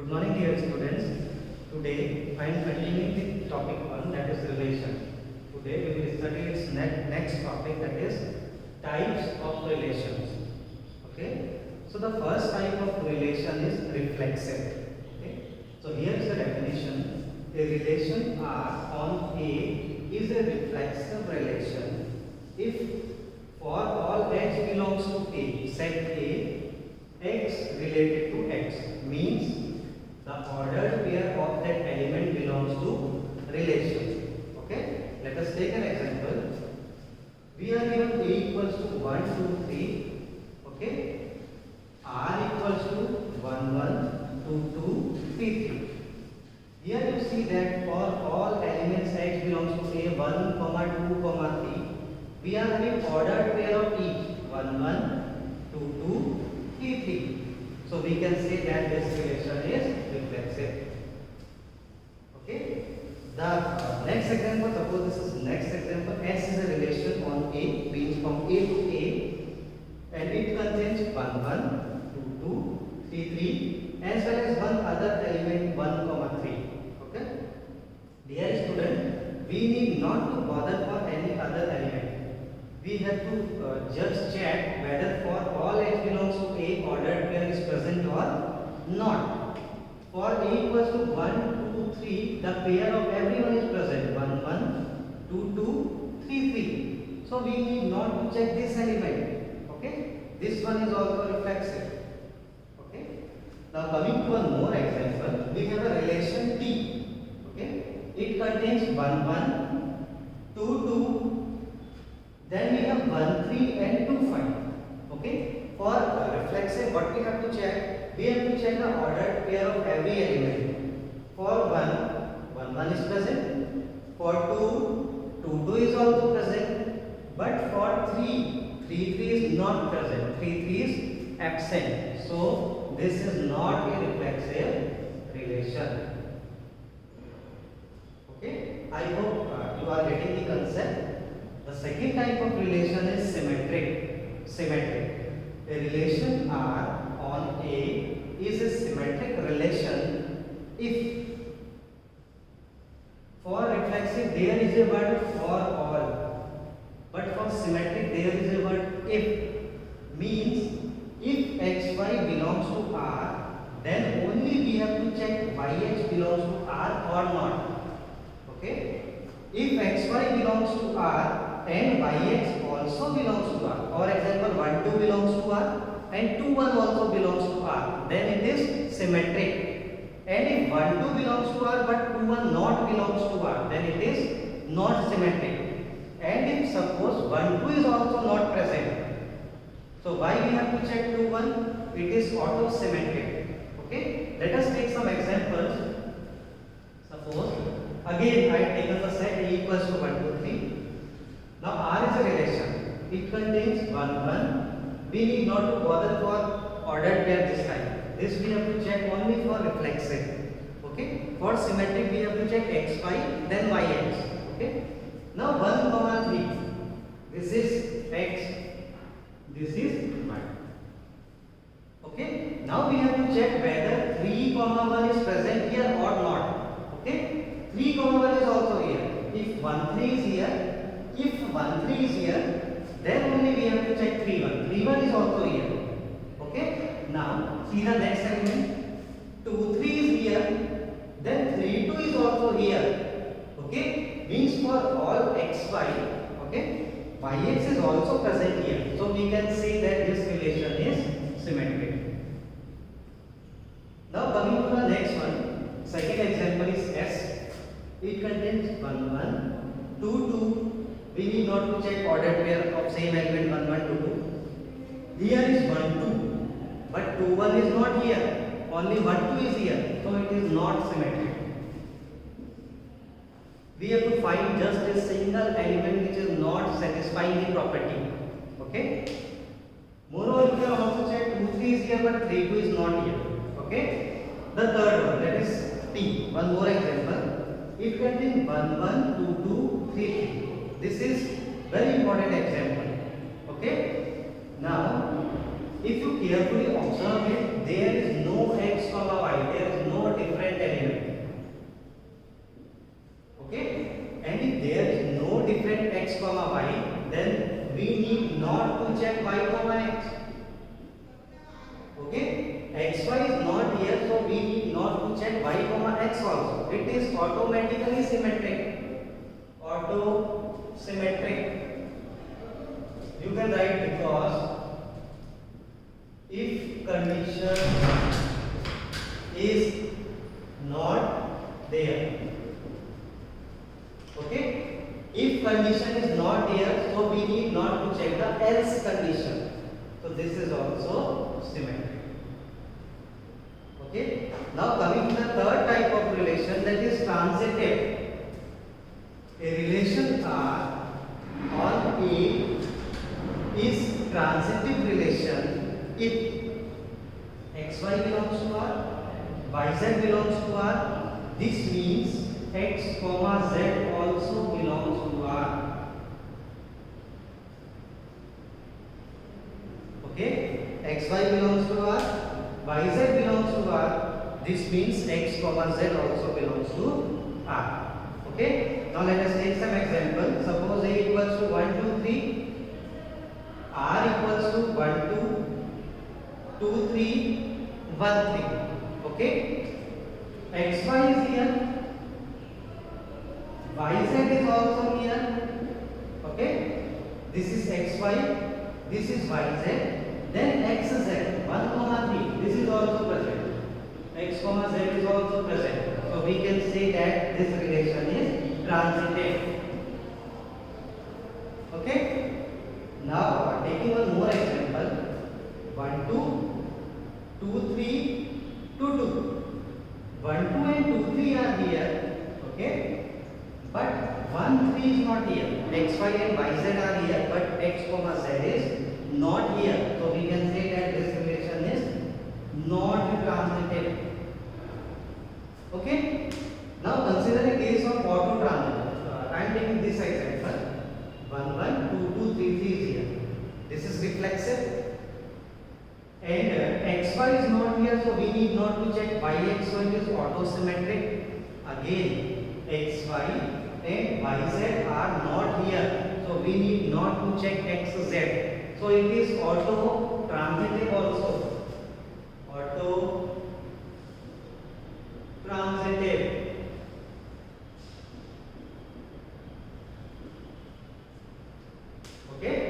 Good morning, dear students. Today I am continuing with topic 1, that is relation. Today we will study its next topic, that is types of relations. Okay. So the first type of relation is reflexive. Okay. So here is the definition. A relation R on A is a reflexive relation if for all x belongs to A, set A, x related to x means the ordered pair of that element belongs to relation. Okay, let us take an example. We are given A equals to 1, 2, 3. Okay, R equals to 1, 1, 2, 2, 3, 3. Here you see that for all elements x belongs to A, 1, 2, 3, we are having ordered pair of each 1, 1, 2, 2, 3, 3. So we can say that this relation is reflexive. Okay. The next example, suppose this is next example. S is a relation on A, means from A to A, and it contains 1, 1, 2, 2, 3, 3, as well as one other element 1, 3. Okay. Dear student, we need not to bother for any other element. We have to just check whether for all x belongs to A, ordered pair is present or not. For A equals to 1, 2, 3, the pair of everyone is present. 1, 1, 2, 2, 3, 3. So we need not to check this element. Okay. This one is also reflexive. Okay. Now coming to one more example, we have a relation T. Okay. It contains 1, 1, 2, 2. Then we have 1, 3 and 2, 5. Okay. For reflexive, what we have to check? We have to check the ordered pair of every element. For 1, 1 is present. For 2, 2 is also present. But for 3 is not present. 3 is absent. So this is not a reflexive relation. Okay. I hope you are getting the concept. The second type of relation is symmetric. A relation R on A is a symmetric relation if for reflexive there is a word for all, but for symmetric there is a word if. Means if xy belongs to R, then only we have to check yx belongs to R or not. Okay. If xy belongs to R and yx also belongs to R. For example, 1, 2 belongs to R and 2, 1 also belongs to R. Then it is symmetric. And if 1, 2 belongs to R but 2, 1 not belongs to R, then it is not symmetric. And if suppose 1, 2 is also not present, so why we have to check 2, 1? It is auto-symmetric. Okay. Let us take some examples. Suppose again I have taken the set A equals to 1, 2, 3. Now R is a relation. It contains 1, 1. We need not to bother for ordered pair this time. This we have to check only for reflexive. Okay. For symmetric we have to check xy, then yx. Okay. Now 1, 3. This is x. This is y. Okay. Now we have to check whether 3, 1 is present here or not. Okay. 3, 1 is also here. If 1, 3 is here. If 1, 3 is here, then only we have to check 3, 1. 3, 1 is also here. Okay. Now see the next element. 2, 3 is here. Then 3, 2 is also here. Okay. Means for all xy. Okay. Yx is also present here. So we can say that this relation is symmetric. Now coming to the next one. Second example is S. It contains 1, 1, 2, 2. We need not to check ordered pair of same element 1, 1, 2, 2. Here is 1, 2, but 2, 1 is not here. Only 1, 2 is here, so it is not symmetric. We have to find just a single element which is not satisfying the property. Okay. Moreover, we can also check 2, 3 is here, but 3, 2 is not here. Okay. The third one, that is T. One more example. It contains 1, 1, 2, 2, 3, 3. This is very important example. Okay. Now, if you carefully observe it, there is no x, y. There is no xy is not here, so we need not to check y comma x also. It is automatically symmetric. Auto symmetric. You can write because if condition is not there. Okay? If condition is not here, so we need not to check the else condition. So this is also symmetric. Okay? Now coming to the third type of relation, that is transitive. A relation R on A is transitive relation if xy belongs to R, yz belongs to R. This means x comma z also belongs to R. Okay, xy belongs to R, yz belongs to R. This means x comma z also belongs to R. Okay, now let us take some example. Suppose a equals to 1 2 3, R equals to 1 2 2 3 1 3. Okay, xy is here, yz is also here. Okay, this is xy, this is yz, then xz 1 comma 3, this is also present, x comma z is also present. So we can say that this relation is transitive. Okay, now taking one more example, 1 2 2 3 2 2. 1 2 and 2 3 are here. Okay, but 1 3 is not here. xy and yz are here, but x comma z is not here. So we can say that this relation is not transitive. Okay, now consider a case of auto transitive. I am taking this example, 1 1 2 2 3 3 is here. This is reflexive, and xy is not here, so we need not to check yx, so it is auto symmetric. Again, xy and yz are not here, so we need not to check xz, so it is auto transitive also. Auto transitive. Okay,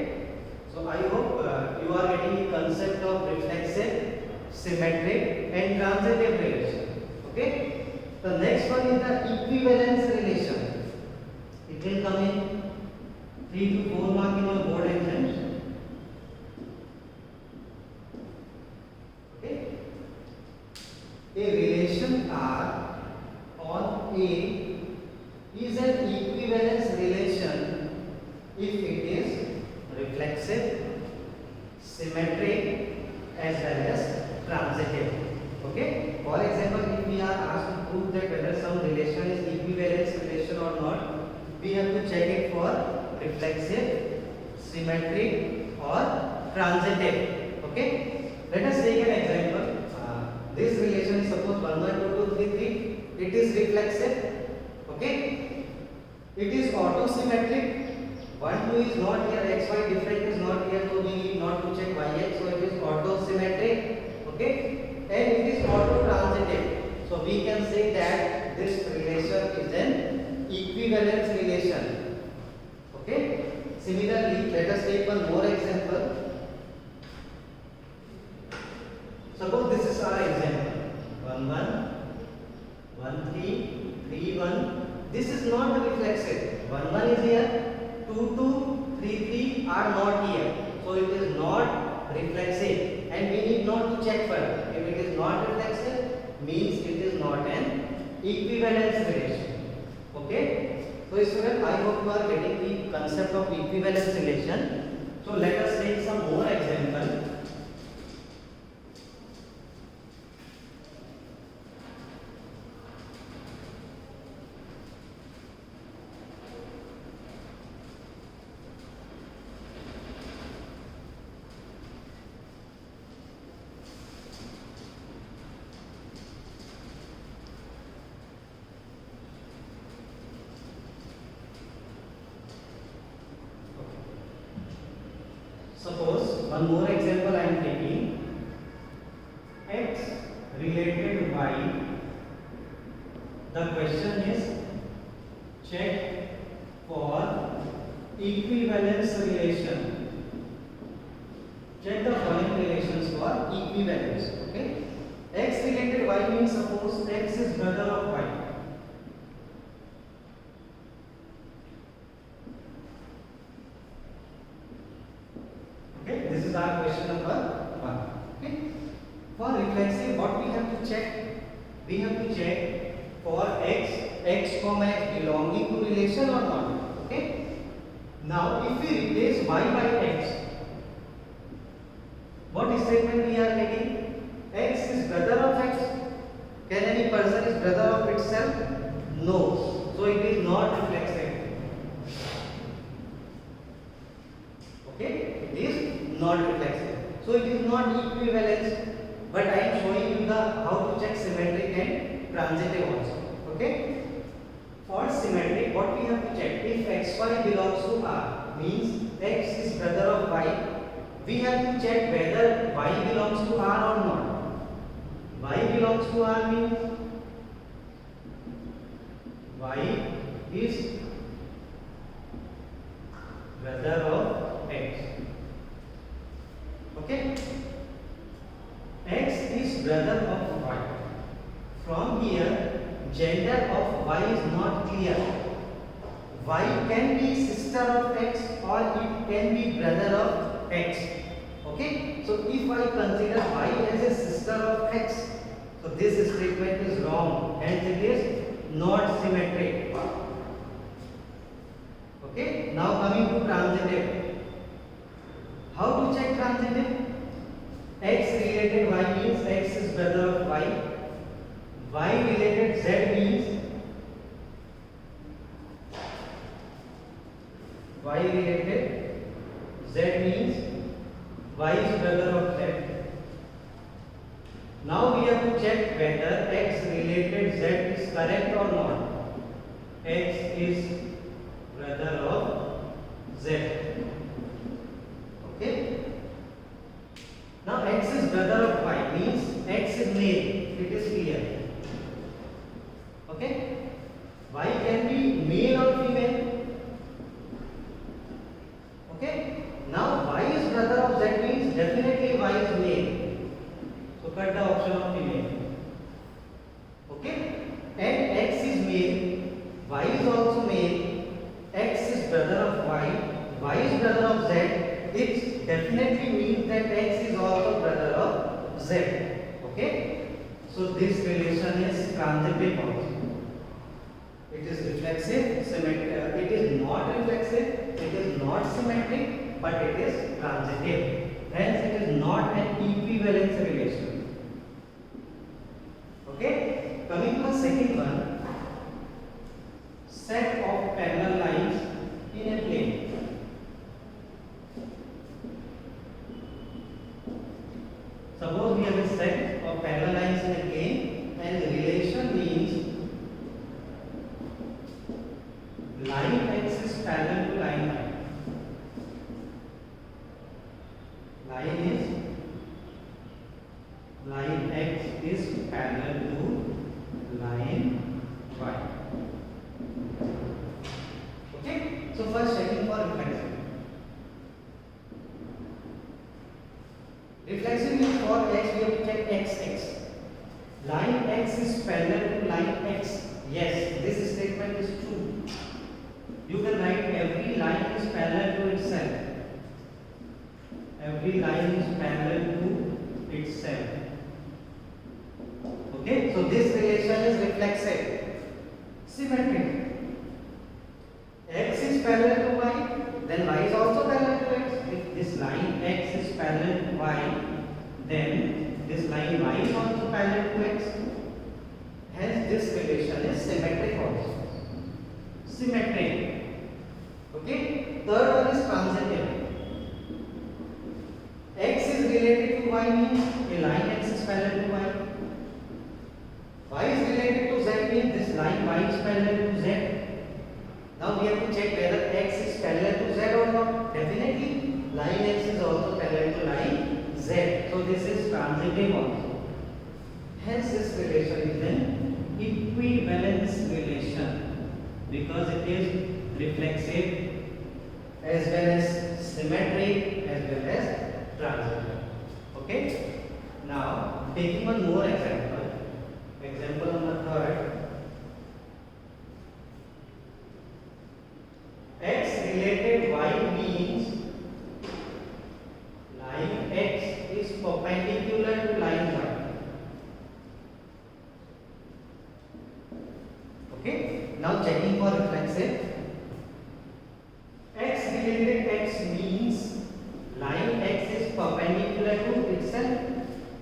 so I hope you are getting the concept of reflexive, symmetric and transitive relation. Okay, the next one is the equivalence relation. It will come in 3 to 4 mark in your board exams. Okay, a relation R on A is an equivalence relation if it is reflexive, symmetric as well as transitive. Okay, for example, if we are asked to prove that whether some relation is equivalence relation or not, we have to check it for reflexive, symmetric or transitive. Okay, let us take an example. This relation is suppose 1 1 2 2 3 3. It is reflexive. Okay, it is auto symmetric. 1 2 is not here, xy different is not here, so we need not to check yx, so it is auto symmetric. Okay, and it is auto transitive, so we can say that this relation is an equivalence relation. Okay, similarly, let us take one more example. Suppose this is our example, 1 1 1 3 3 1. This is not the reflexive. 1 1 is here, 2 2 3 3 are not here, so it is not reflexive, and we need not to check further. If it is not reflexive, means it is not an equivalence relation. Okay, so student, I hope you are getting the concept of equivalence relation. So let us take some more example. Suppose one more example I am taking. An x related y, the question is check for equivalence relation. Check the following relations for equivalence. Okay, x related y means suppose x is brother of y. Okay, this is our question number 1. Okay, for reflexive, what we have to check? We have to check for x comma x belonging to relation or not. Okay, now if we replace y by x, what statement we are getting? X is brother of x. Can any person is brother of itself? No. So it is not reflexive. Okay, it is not reflexive. So it is not equivalence. But I am showing you the how to check symmetric and transitive also. Okay. For symmetric, what we have to check? If xy belongs to R, means x is brother of y. We have to check whether y belongs to R or not. Y belongs to R means y is brother of x. Okay, x is brother of y. From here, gender of y is not clear. Y can be sister of x or it can be brother of x. Okay, so if I consider y as a sister of x, so this statement is wrong, hence it is not symmetric. Okay, now coming to transitive. How to check transitive? X related y means x is brother of y. Y related z means y related z means y is brother of z. Now we have to check whether x related z is correct or not. X is brother of z. Okay. Now x is brother of y means x is male. It is clear. Okay. Y can be male or female. Okay. Now y is brother of z means definitely y is male. So cut the option of female. Okay. And x is male. Y is also male. X is brother of y is brother of z, it definitely means that x is also brother of z. Okay, so this relation is transitive also. It is reflexive, symmetric. It is not reflexive, it is not symmetric, but it is transitive. Hence, it is not an equivalence relation. Okay, coming to the second one, set of parallel lines in a plane. Suppose we have a set of parallel lines in a plane, and relation means line x is parallel to line y. Line x is parallel to line y. Okay, so first checking for reflexive. Reflexive means for x we have to check x. Line x is parallel to line x. Yes, this statement is true. You can write every line is parallel to itself. Every line is parallel to itself. Okay, so this relation is reflexive. Symmetric. X is parallel to y, then y is also parallel to x. If this line x is parallel to y, then this line y is also parallel to x. Hence, this relation is symmetric also. Symmetric. Okay. Third one is transitive. X is related to y means a line x is parallel to y. Y is related to z means this line y is parallel to z. Now we have to check whether x is parallel to z or not. Definitely line x is also parallel to line z. So this is transitive also. example. Example number third. X related y means line X is perpendicular to line Y. Okay. Now checking for reflexive. X related X means line X is perpendicular to itself.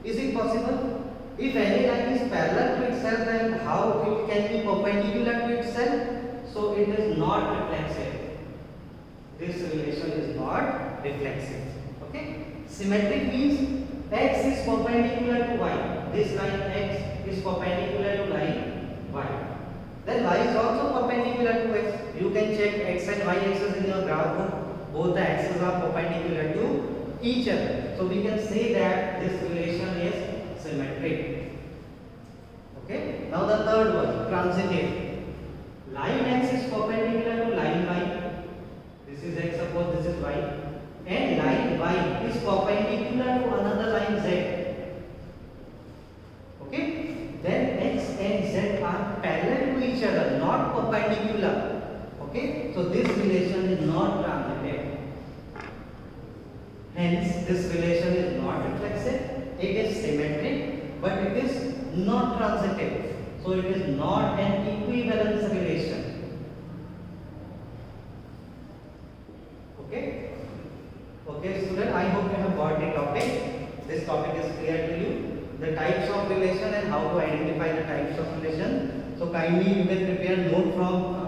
Is it possible? If any line is parallel to itself, then how it can be perpendicular to itself? So it is not reflexive. This relation is not reflexive. Okay. Symmetric means X is perpendicular to Y. This line X is perpendicular to line Y. Then Y is also perpendicular to X. You can check X and Y axis in your graph book. Both the axes are perpendicular to each other. So we can say that this relation is symmetric. Okay. Now the third one, transitive. Line X is perpendicular to line Y. This is X, suppose this is Y. And line Y is perpendicular to another line Z. Okay. Then X and Z are parallel to each other, not perpendicular. Okay. So this relation is not transitive. Hence, this relation is not reflexive. It is symmetric, but it is not transitive. So it is not an equivalence relation. Okay. Okay, student, I hope you have got the topic. This topic is clear to you. The types of relation and how to identify the types of relation. So kindly you can prepare note from